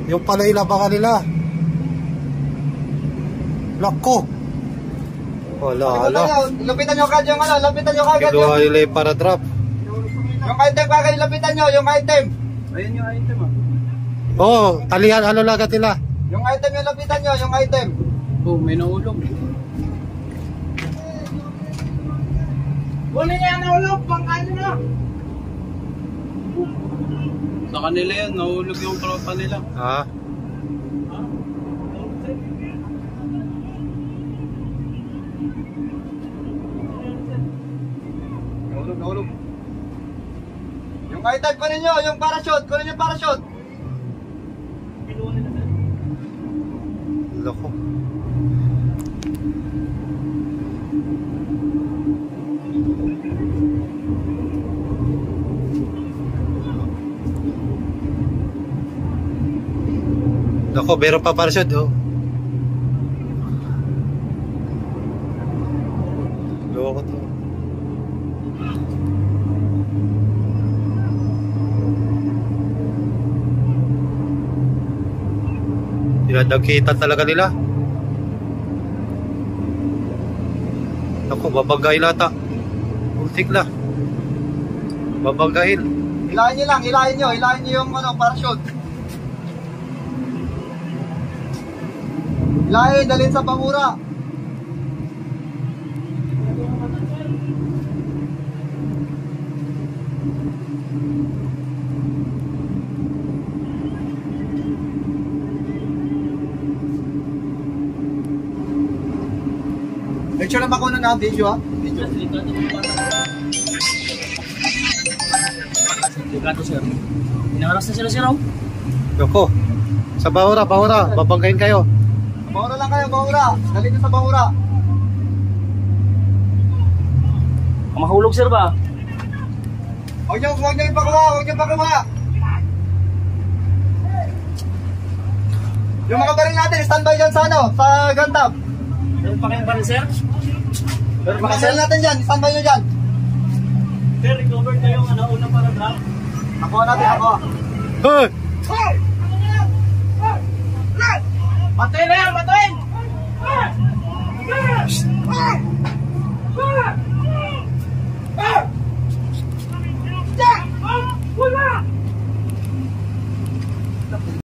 Yung pala ilabangan nila. Lako. Wala. Lapitan nyo kagad yung ano, lapitan nyo kagad yung... Kinuha nila yung para drop. Yung item kagad, lapitan nyo, yung item. Ayun yung item ah. Oo, talihan, ano lagat nila? Yung item yung lapitan nyo, yung item. Oh, may nahulog. Kunin niya nahulog, pangkano na. Sa kanila yan, nahulog yung tropa nila. Ha? Nahulog. Yung item, kunin nyo, yung parachute, kunin yung parachute. Lako. Lako, meron pa parachute, oh. Loko to. Dinadagkitan talaga nila. Naku, babagay lata. Ultik na. Babagayin. Hilahin nyo lang, hilahin nyo yung ano, parachute. Hilahin, dalhin sa bangura. Make sure na bakuna na video ha. Video. Delikado sir. Inaharas na sila sir oh. Naku. Sa bahura, babanggayin kayo. Bangura lang kayo, bangura. Dalhin nyo sa bangura. Mahulog sir ba? Huwag nyo ipakuha. Yung mga baril natin, standby dyan sa ano, sa gantab. Meron pa kayong baril sir? Pero makasal natin dyan, standby nyo dyan. Sir, recover kayo ang una para drop. Nakuha natin, nakuha. Hey! Batuin na yan, batuin!